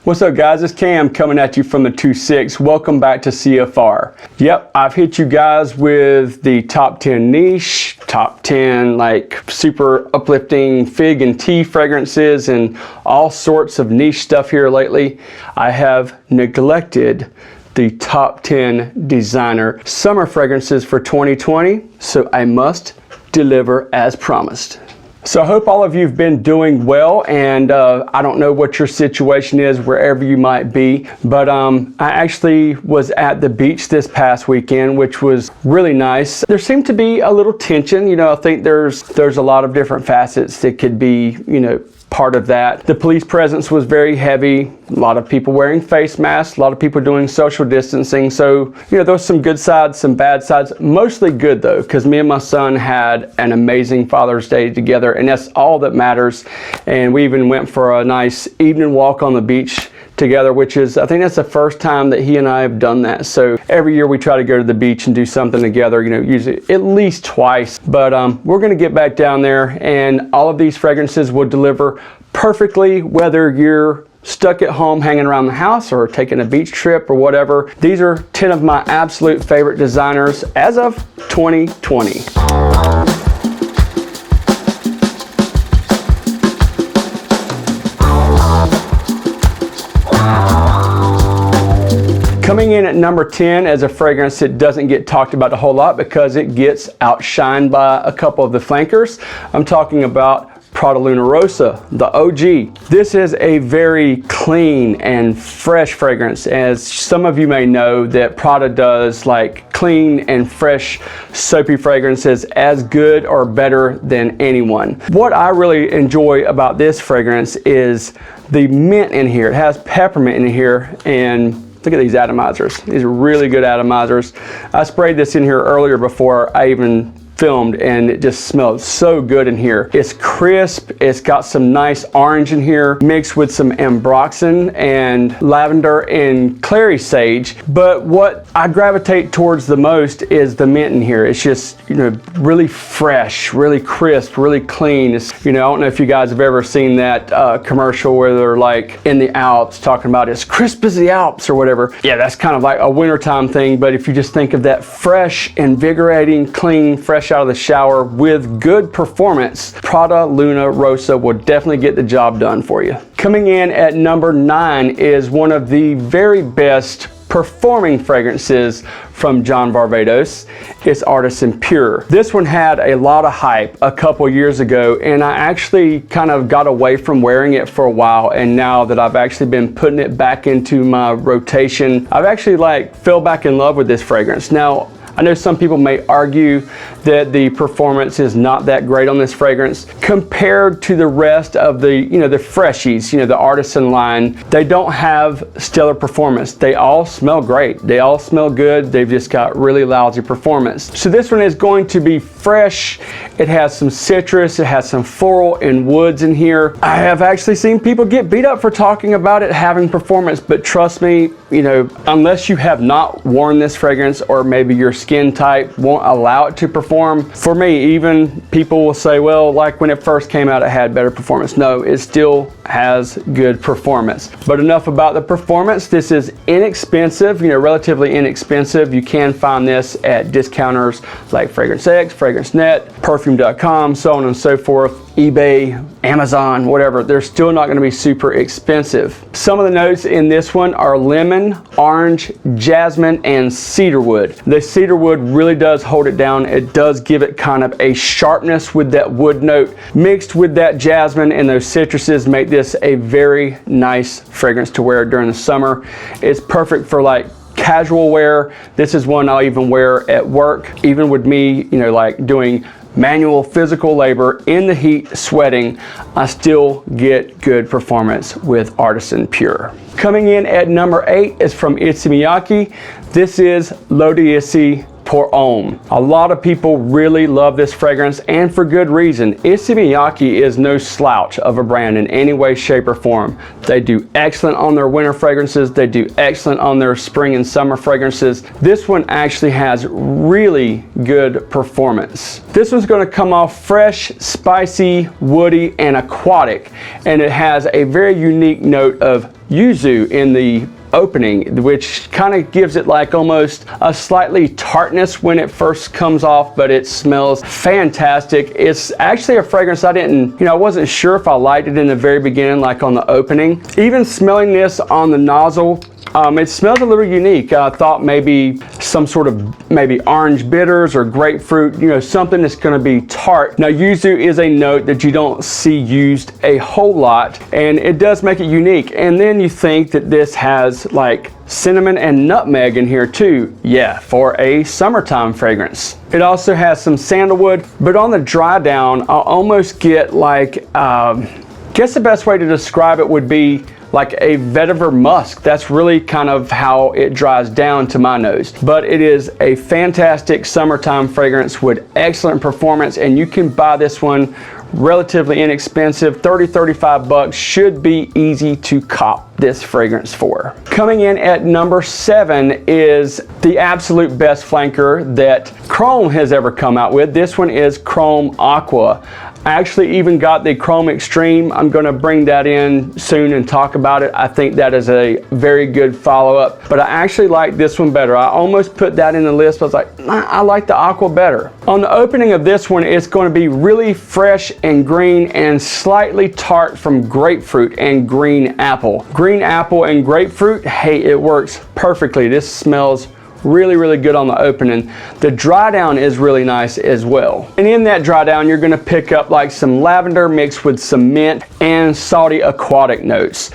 What's up guys, it's Cam coming at you from the 2-6. Welcome back to CFR. Yep, I've hit you guys with the top 10 niche, top 10 like super uplifting fig and tea fragrances and all sorts of niche stuff here lately. I have neglected the top 10 designer summer fragrances for 2020, so I must deliver as promised. So I hope all of you have been doing well, and I don't know what your situation is wherever you might be, but I actually was at the beach this past weekend, which was really nice. There seemed to be a little tension, you know. I think there's a lot of different facets that could be, you know, part of that. The police presence was very heavy, a lot of people wearing face masks, a lot of people doing social distancing. So, you know, there was some good sides, some bad sides, mostly good though, because me and my son had an amazing Father's Day together, and that's all that matters. And we even went for a nice evening walk on the beach together, which is, I think that's the first time that he and I have done that. So every year we try to go to the beach and do something together, you know, usually at least twice. But we're gonna get back down there, and all of these fragrances will deliver perfectly whether you're stuck at home hanging around the house or taking a beach trip or whatever. These are 10 of my absolute favorite designers as of 2020. Coming in at number 10 as a fragrance that doesn't get talked about a whole lot because it gets outshined by a couple of the flankers. I'm talking about Prada Rossa, the OG. This is a very clean and fresh fragrance. As some of you may know, that Prada does like clean and fresh soapy fragrances as good or better than anyone. What I really enjoy about this fragrance is the mint in here. It has peppermint in here, and look at these atomizers. These are really good atomizers. I sprayed this in here earlier before I even filmed, and it just smells so good in here. It's crisp, it's got some nice orange in here mixed with some ambroxan and lavender and clary sage. But what I gravitate towards the most is the mint in here. It's just, you know, really fresh, really crisp, really clean. It's, you know, I don't know if you guys have ever seen that commercial where they're like in the Alps talking about as crisp as the Alps or whatever. Yeah, that's kind of like a wintertime thing, but if you just think of that fresh, invigorating, clean, fresh out of the shower with good performance, Prada Rossa will definitely get the job done for you. Coming in at number 9 is one of the very best performing fragrances from John Varvatos. It's Artisan Pure. This one had a lot of hype a couple years ago, and I actually kind of got away from wearing it for a while, and now that I've actually been putting it back into my rotation, I've actually like fell back in love with this fragrance. Now, I know some people may argue that the performance is not that great on this fragrance compared to the rest of the, you know, the freshies, you know, the Artisan line. They don't have stellar performance. They all smell great. They all smell good. They've just got really lousy performance. So this one is going to be fresh. It has some citrus. It has some floral and woods in here. I have actually seen people get beat up for talking about it having performance, but trust me, you know, unless you have not worn this fragrance, or maybe your skin type won't allow it to perform. For me, even people will say, well, like when it first came out, it had better performance. No, it still has good performance. But enough about the performance. This is inexpensive, you know, relatively inexpensive. You can find this at discounters like Fragrance X, Fragrance Net, Perfume.com, so on and so forth. eBay, Amazon, whatever. They're still not going to be super expensive. Some of the notes in this one are lemon, orange, jasmine, and cedarwood. The cedarwood really does hold it down. It does give it kind of a sharpness with that wood note mixed with that jasmine, and those citruses make this a very nice fragrance to wear during the summer. It's perfect for like casual wear. This is one I'll even wear at work, even with me, you know, like doing manual physical labor in the heat, sweating. I still get good performance with Artisan Pure. Coming in at number 8 is from Issey Miyake. This is L'Eau d'Issey pour Homme. A lot of people really love this fragrance, and for good reason. Issey Miyake is no slouch of a brand in any way, shape, or form. They do excellent on their winter fragrances. They do excellent on their spring and summer fragrances. This one actually has really good performance. This one's going to come off fresh, spicy, woody, and aquatic, and it has a very unique note of yuzu in the opening, which kind of gives it like almost a slightly tartness when it first comes off, but it smells fantastic. It's actually a fragrance I wasn't sure if I liked it in the very beginning, like on the opening. Even smelling this on the nozzle, it smells a little unique. I thought maybe some sort of maybe orange bitters or grapefruit, something that's going to be tart. Now, yuzu is a note that you don't see used a whole lot, and it does make it unique. And then you think that this has like cinnamon and nutmeg in here too. Yeah, for a summertime fragrance. It also has some sandalwood, but on the dry down, I'll almost get like, guess the best way to describe it would be like a vetiver musk. That's really kind of how it dries down to my nose. But it is a fantastic summertime fragrance with excellent performance, and you can buy this one relatively inexpensive. 30-35 bucks should be easy to cop this fragrance for. Coming in at number 7 is the absolute best flanker that Chrome has ever come out with. This one is Chrome Aqua. I actually even got the Chrome Extreme. I'm going to bring that in soon and talk about it. I think that is a very good follow-up, but I actually like this one better. I almost put that in the list, but I was like, nah, I like the Aqua better. On the opening of this one, it's going to be really fresh and green and slightly tart from grapefruit and green apple. Green apple and grapefruit, hey, it works perfectly. This smells really good on the opening. The dry down is really nice as well. And in that dry down, you're gonna pick up like some lavender mixed with some mint and salty aquatic notes.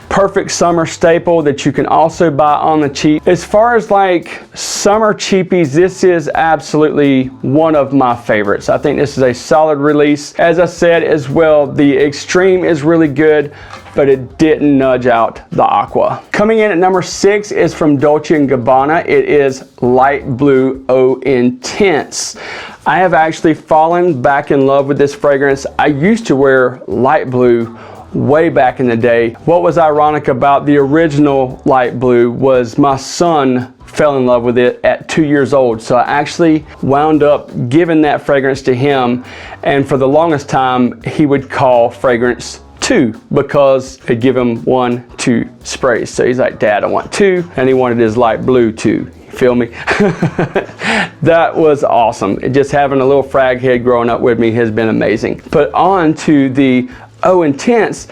Perfect summer staple that you can also buy on the cheap. As far as like summer cheapies, this is absolutely one of my favorites. I think this is a solid release. As I said as well, the Extreme is really good, but it didn't nudge out the Aqua. Coming in at number 6 is from Dolce & Gabbana. It is Light Blue Eau Intense. I have actually fallen back in love with this fragrance. I used to wear light blue way back in the day. What was ironic about the original light blue was my son fell in love with it at 2 years old. So I actually wound up giving that fragrance to him, and for the longest time he would call fragrance 2 because I'd give him 1, 2 sprays. So he's like, Dad, I want 2, and he wanted his light blue too. Feel me? That was awesome. Just having a little frag head growing up with me has been amazing. But on to the Eau Intense.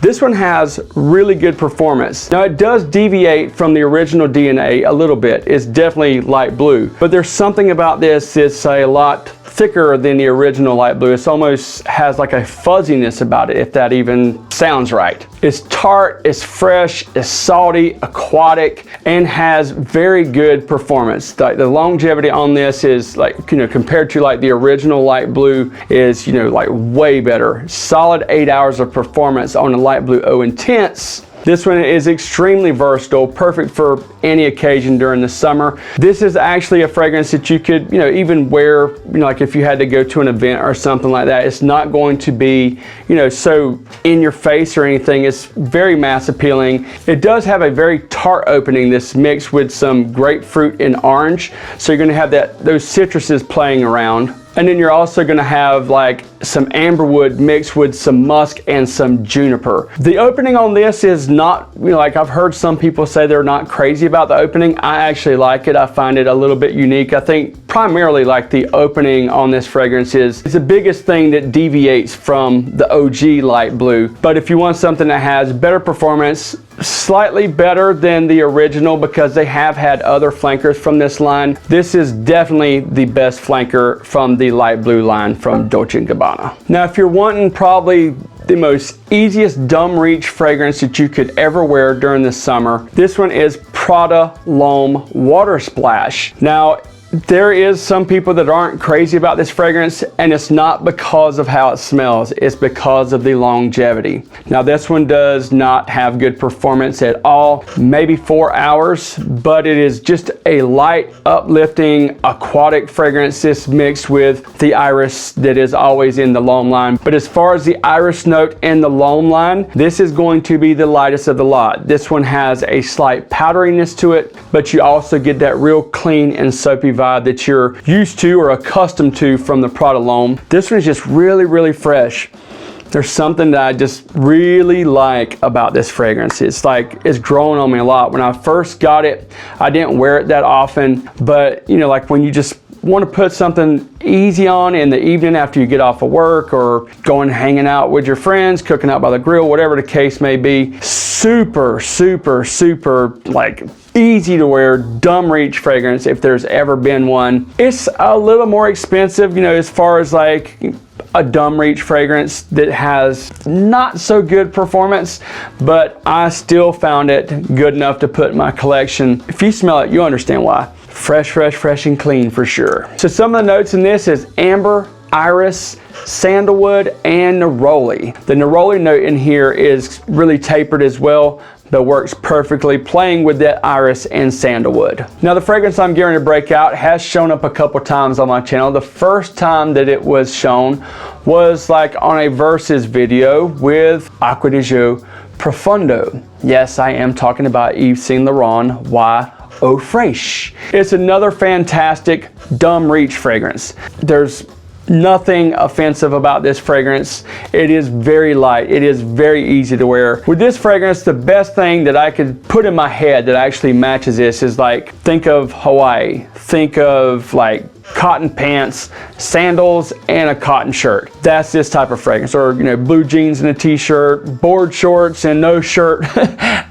This one has really good performance. Now, it does deviate from the original DNA a little bit. It's definitely light blue, but there's something about this that's a lot thicker than the original light blue. It almost has like a fuzziness about it, if that even sounds right. It's tart, it's fresh, it's salty, aquatic, and has very good performance. The longevity on this is like, compared to like the original light blue is, like way better. Solid 8 hours of performance on the light blue Eau Intense. This one is extremely versatile, perfect for any occasion during the summer. This is actually a fragrance that you could, even wear, like if you had to go to an event or something like that. It's not going to be, so in your face or anything. It's very mass appealing. It does have a very tart opening that's mixed with some grapefruit and orange. So you're gonna have those citruses playing around. And then you're also gonna have like some amberwood mixed with some musk and some juniper. The opening on this is not, like I've heard some people say they're not crazy about the opening. I actually like it. I find it a little bit unique. I think primarily like the opening on this fragrance is the biggest thing that deviates from the OG light blue. But if you want something that has better performance, slightly better than the original, because they have had other flankers from this line, this is definitely the best flanker from the light blue line from Dolce & Gabbana. Now, if you're wanting probably the most easiest dumb reach fragrance that you could ever wear during the summer, this one is Prada L'Homme Water Splash. Now, there is some people that aren't crazy about this fragrance, and it's not because of how it smells, it's because of the longevity. Now this one does not have good performance at all, maybe 4 hours, but it is just a light, uplifting, aquatic fragrance. This mixed with the iris that is always in the L'Homme line. But as far as the iris note in the L'Homme line, this is going to be the lightest of the lot. This one has a slight powderiness to it, but you also get that real clean and soapy vibe that you're used to or accustomed to from the Prada L'Homme. This one is just really, really fresh. There's something that I just really like about this fragrance. It's like, it's growing on me a lot. When I first got it, I didn't wear it that often, but you know, like when you just want to put something easy on in the evening after you get off of work, or going hanging out with your friends, cooking out by the grill, whatever the case may be. Super, super, super like easy to wear, dumb reach fragrance if there's ever been one. It's a little more expensive, you know, as far as like a dumb reach fragrance that has not so good performance, but I still found it good enough to put in my collection. If you smell it, you understand why. Fresh, fresh, fresh and clean for sure. So some of the notes in this is amber, iris, sandalwood, and neroli. The neroli note in here is really tapered as well, but works perfectly playing with that iris and sandalwood. Now the fragrance I'm getting to break out has shown up a couple times on my channel. The first time that it was shown was like on a versus video with Acqua di Gio Profondo. Yes, I am talking about Issey Miyake L'Eau Fresh. It's another fantastic dumb reach fragrance. There's nothing offensive about this fragrance. It is very light. It is very easy to wear. With this fragrance, the best thing that I could put in my head that actually matches this is like, think of Hawaii. Think of like cotton pants, sandals, and a cotton shirt. That's this type of fragrance. Or, you know, blue jeans and a t-shirt, board shorts and no shirt.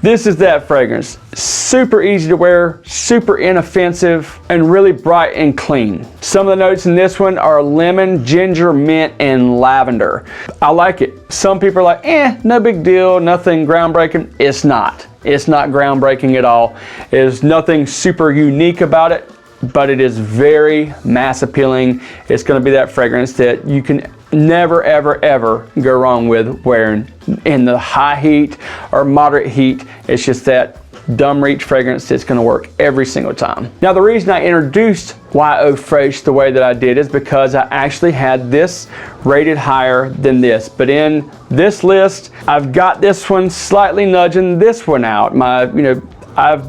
This is that fragrance. Super easy to wear, super inoffensive, and really bright and clean. Some of the notes in this one are lemon, ginger, mint, and lavender. I like it. Some people are like, no big deal, nothing groundbreaking. It's not. It's not groundbreaking at all. There's nothing super unique about it, but it is very mass appealing. It's going to be that fragrance that you can never, ever, ever go wrong with wearing in the high heat or moderate heat. It's just that dumb reach fragrance that's going to work every single time. Now the reason I introduced YO Fresh the way that I did is because I actually had this rated higher than this, but in this list I've got this one slightly nudging this one out.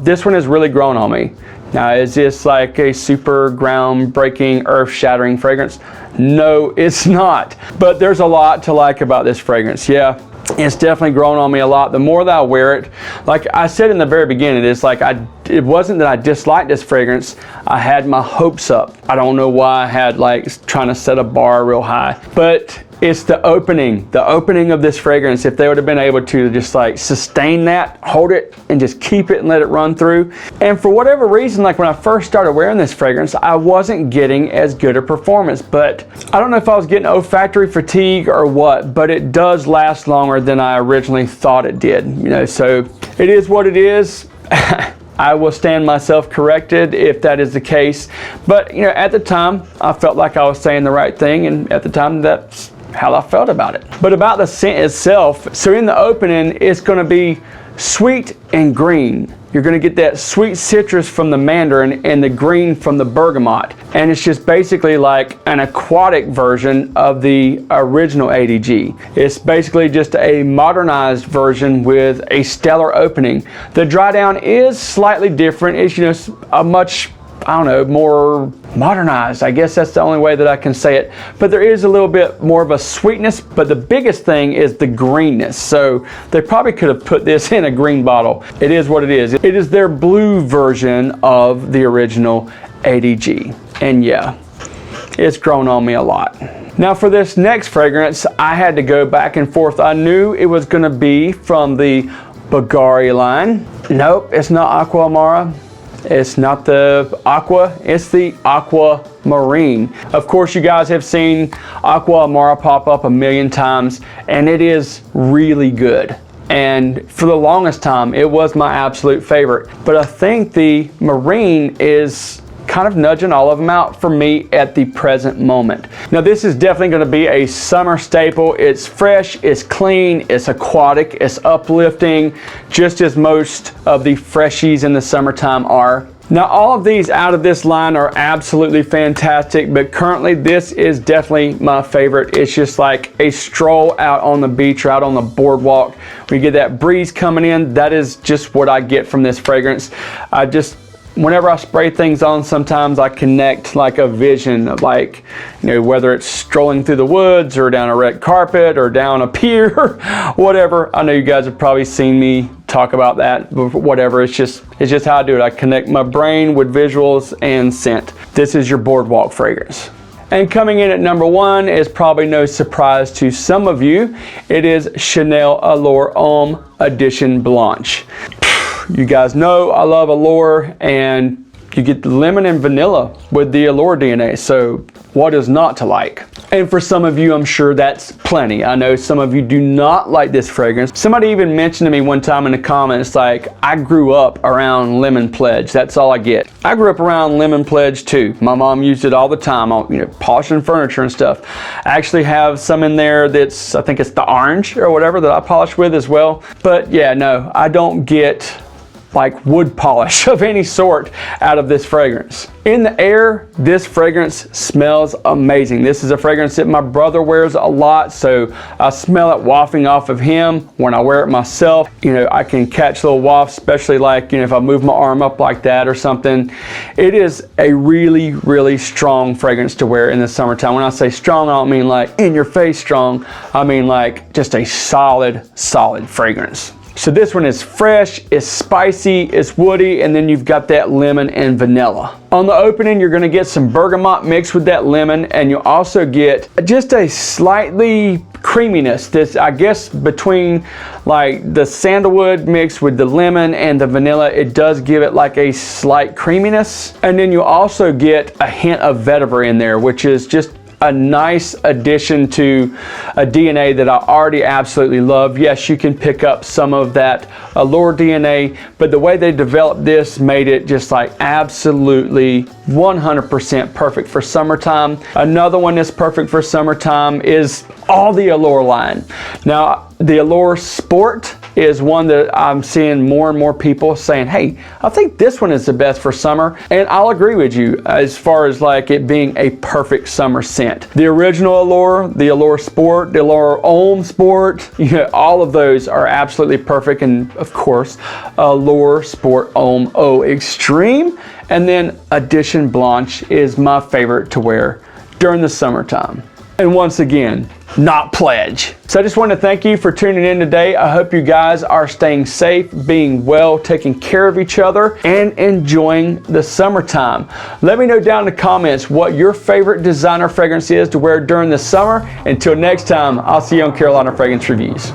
This one has really grown on me. Now, is this like a super groundbreaking, earth-shattering fragrance? No, it's not. But there's a lot to like about this fragrance. Yeah, it's definitely grown on me a lot. The more that I wear it, like I said in the very beginning, it's like it wasn't that I disliked this fragrance. I had my hopes up. I don't know why I had like trying to set a bar real high, but it's the opening of this fragrance. If they would have been able to just like sustain that, hold it, and just keep it and let it run through. And for whatever reason, like when I first started wearing this fragrance, I wasn't getting as good a performance, but I don't know if I was getting olfactory fatigue or what, but it does last longer than I originally thought it did. You know, so it is what it is. I will stand myself corrected if that is the case. But you know, at the time, I felt like I was saying the right thing, and at the time, that's how I felt about it. But about the scent itself, so in the opening, it's going to be sweet and green. You're going to get that sweet citrus from the mandarin and the green from the bergamot. And it's just basically like an aquatic version of the original ADG. It's basically just a modernized version with a stellar opening. The dry down is slightly different. It's, you know, a much, I don't know, more modernized. I guess that's the only way that I can say it. But there is a little bit more of a sweetness, but the biggest thing is the greenness. So they probably could have put this in a green bottle. It is what it is. It is their blue version of the original ADG. And yeah, it's grown on me a lot. Now for this next fragrance, I had to go back and forth. I knew it was going to be from the Bvlgari line. Nope, it's not Aqua Amara. It's not the Aqua, it's the Aqua Marine. Of course, you guys have seen Aqua Amara pop up a million times, and it is really good. And for the longest time, it was my absolute favorite. But I think the Marine is kind of nudging all of them out for me at the present moment. Now this is definitely going to be a summer staple. It's fresh, it's clean, it's aquatic, it's uplifting, just as most of the freshies in the summertime are. Now all of these out of this line are absolutely fantastic, but currently this is definitely my favorite. It's just like a stroll out on the beach or out on the boardwalk. We get that breeze coming in. That is just what I get from this fragrance. Whenever I spray things on, sometimes I connect like a vision of, like, you know, whether it's strolling through the woods or down a red carpet or down a pier, whatever. I know you guys have probably seen me talk about that, but whatever. It's just how I do it. I connect my brain with visuals and scent. This is your boardwalk fragrance. And coming in at number 1 is probably no surprise to some of you. It is Chanel Allure Homme Edition Blanche. You guys know I love Allure, and you get the lemon and vanilla with the Allure DNA, so what is not to like? And for some of you, I'm sure that's plenty. I know some of you do not like this fragrance. Somebody even mentioned to me one time in the comments, like, I grew up around Lemon Pledge. That's all I get. I grew up around Lemon Pledge too. My mom used it all the time, you know, polishing furniture and stuff. I actually have some in there that's, I think it's the orange or whatever, that I polish with as well. But yeah, no, I don't get like wood polish of any sort out of this fragrance. In the air, this fragrance smells amazing. This is a fragrance that my brother wears a lot, so I smell it wafting off of him. When I wear it myself, you know, I can catch little wafts, especially like, you know, if I move my arm up like that or something. It is a really, really strong fragrance to wear in the summertime. When I say strong, I don't mean like in your face strong. I mean like just a solid fragrance. So this one is fresh, it's spicy, it's woody, and then you've got that lemon and vanilla. On the opening, you're gonna get some bergamot mixed with that lemon, and you also get just a slightly creaminess that's, I guess, between like the sandalwood mixed with the lemon and the vanilla. It does give it like a slight creaminess. And then you also get a hint of vetiver in there, which is just a nice addition to a DNA that I already absolutely love. Yes, you can pick up some of that Allure DNA, but the way they developed this made it just like absolutely 100% perfect for summertime. Another one that's perfect for summertime is all the Allure line. Now, the Allure Sport is one that I'm seeing more and more people saying, hey, I think this one is the best for summer. And I'll agree with you as far as like it being a perfect summer scent. The original Allure, the Allure Sport, the Allure Homme Sport, you know, all of those are absolutely perfect. And of course, Allure Sport Homme Eau Extreme. And then Edition Blanche is my favorite to wear during the summertime. And once again, not pledge. So I just want to thank you for tuning in today. I hope you guys are staying safe, being well, taking care of each other, and enjoying the summertime. Let me know down in the comments what your favorite designer fragrance is to wear during the summer. Until next time, I'll see you on Carolina Fragrance Reviews.